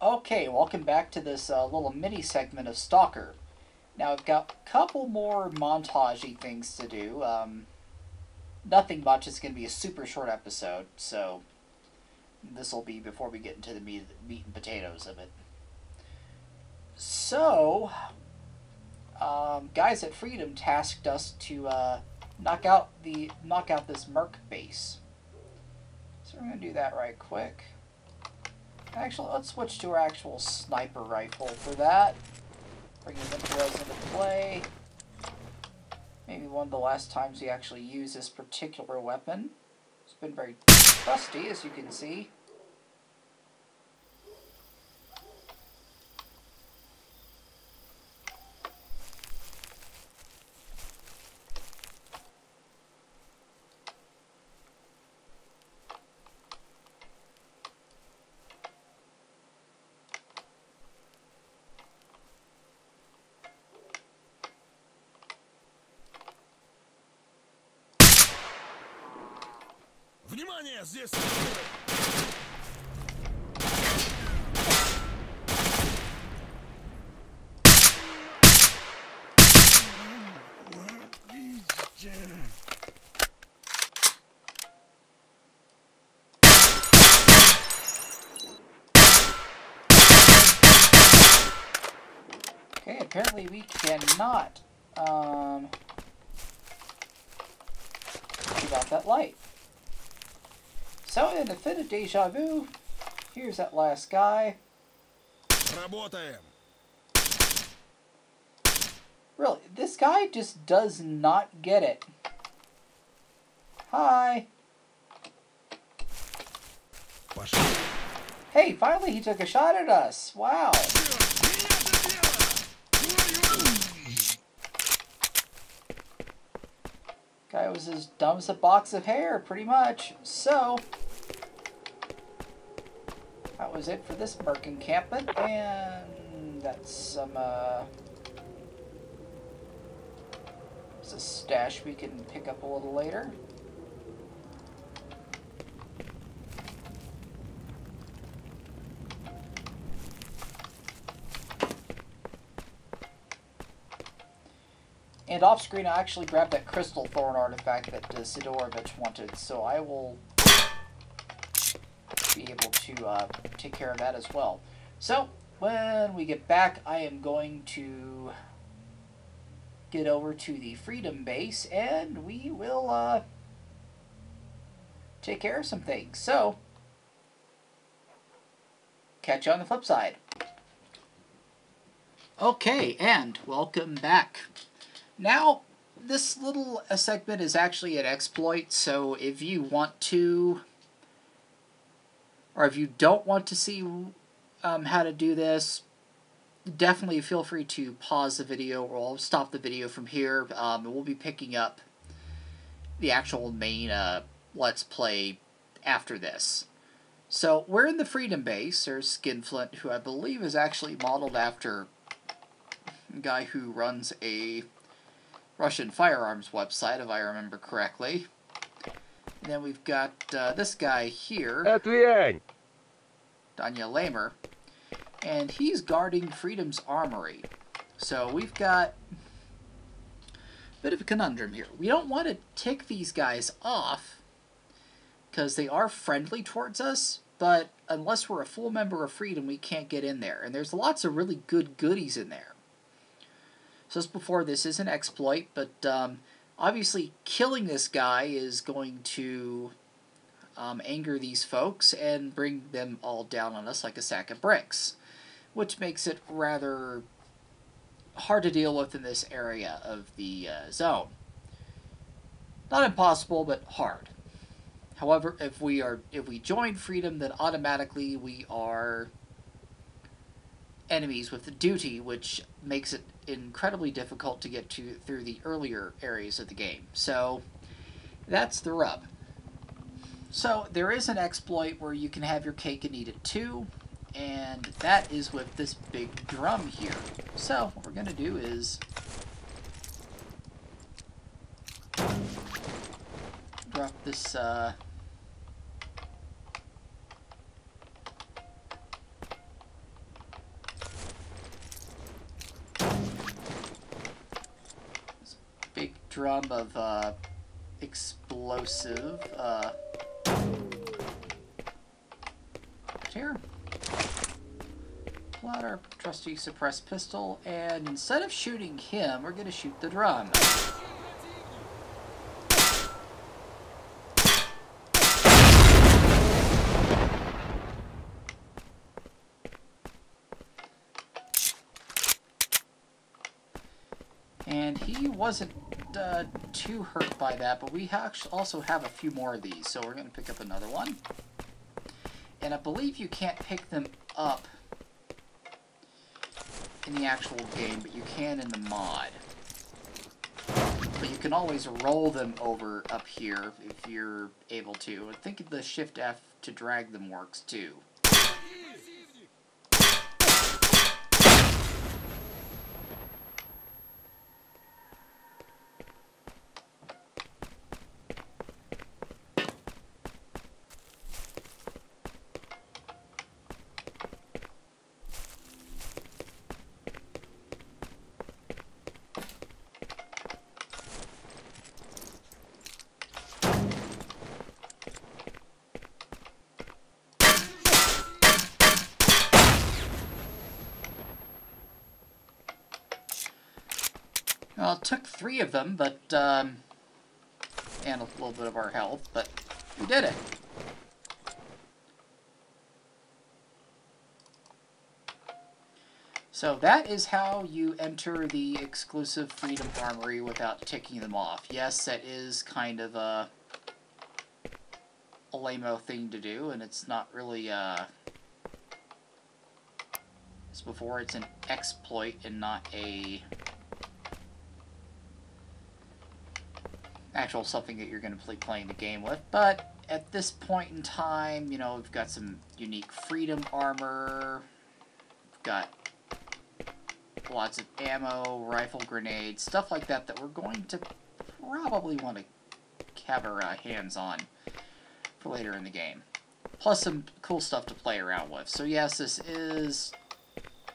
Okay, welcome back to this little mini segment of Stalker. Now I've got a couple more montage-y things to do. Nothing much. It's going to be a super short episode, so this will be before we get into the meat and potatoes of it. So, guys at Freedom tasked us to knock out this merc base. So we're going to do that right quick. Actually, let's switch to our actual sniper rifle for that. Bringing the drills into play. Maybe one of the last times we actually use this particular weapon. It's been very rusty, as you can see. Внимание, здесь! Okay, apparently we cannot give out that light. So, in a fit of deja vu, here's that last guy. Работаем. Really, this guy just does not get it. Hi. Пошли. Hey, finally he took a shot at us. Wow. Guy was as dumb as a box of hair, pretty much. So, that was it for this merc encampment, and that's some, it's a stash we can pick up a little later. And off screen, I actually grabbed that crystal thorn artifact that Sidorovich wanted, so I will be able to take care of that as well. So, when we get back, I am going to get over to the Freedom base, and we will take care of some things. So, catch you on the flip side. Okay, and welcome back. Now, this little segment is actually an exploit, so if you want to, or if you don't want to see how to do this, definitely feel free to pause the video, or I'll stop the video from here, and we'll be picking up the actual main Let's Play after this. So, we're in the Freedom base. There's Skinflint, who I believe is actually modeled after a guy who runs a Russian firearms website, if I remember correctly. And then we've got this guy here, Daniel Lamer, and he's guarding Freedom's armory. So we've got a bit of a conundrum here. We don't want to tick these guys off, because they are friendly towards us, but unless we're a full member of Freedom, we can't get in there. And there's lots of really good goodies in there. So as before, this is an exploit, but obviously killing this guy is going to anger these folks and bring them all down on us like a sack of bricks, which makes it rather hard to deal with in this area of the zone. Not impossible, but hard. However, if we join Freedom, then automatically we are enemies with the duty, which makes it incredibly difficult to get to through the earlier areas of the game. So that's the rub. So there is an exploit where you can have your cake and eat it too, and that is with this big drum here. So what we're going to do is drop this drum of explosive here. Pull out our trusty suppressed pistol, and instead of shooting him, we're going to shoot the drum. And he wasn't too hurt by that, but we also have a few more of these, so we're going to pick up another one. And I believe you can't pick them up in the actual game, but you can in the mod. But you can always roll them over up here if you're able to. I think the Shift F to drag them works too. Well, it took 3 of them, but, and a little bit of our health, but we did it. So that is how you enter the exclusive Freedom Armory without ticking them off. Yes, that is kind of a lame-o thing to do, and it's not really, as before, it's an exploit and not a actual something that you're going to be playing the game with. But at this point in time, you know, we've got some unique Freedom armor, we've got lots of ammo, rifle grenades, stuff like that that we're going to probably want to have our hands on for later in the game. Plus some cool stuff to play around with. So yes, this is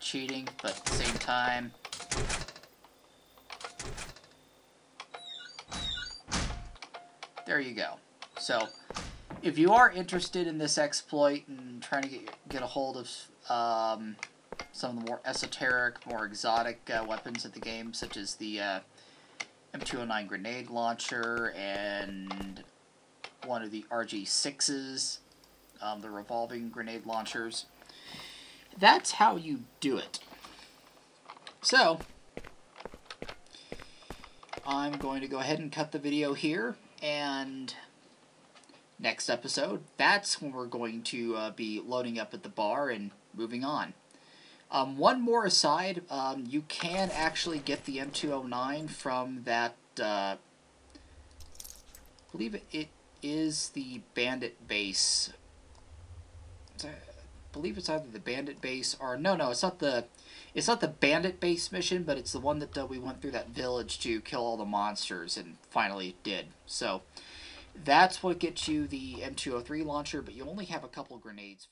cheating, but at the same time, there you go. So, if you are interested in this exploit and trying to get a hold of some of the more esoteric, more exotic weapons of the game, such as the M209 grenade launcher and one of the RG6s, the revolving grenade launchers, that's how you do it. So, I'm going to go ahead and cut the video here. And next episode, that's when we're going to be loading up at the bar and moving on. One more aside, you can actually get the M209 from that, I believe it is the Bandit base. I believe it's either the Bandit base or, no, it's not the Bandit base mission, but it's the one that we went through that village to kill all the monsters, and finally did. So that's what gets you the M203 launcher, but you only have a couple grenades.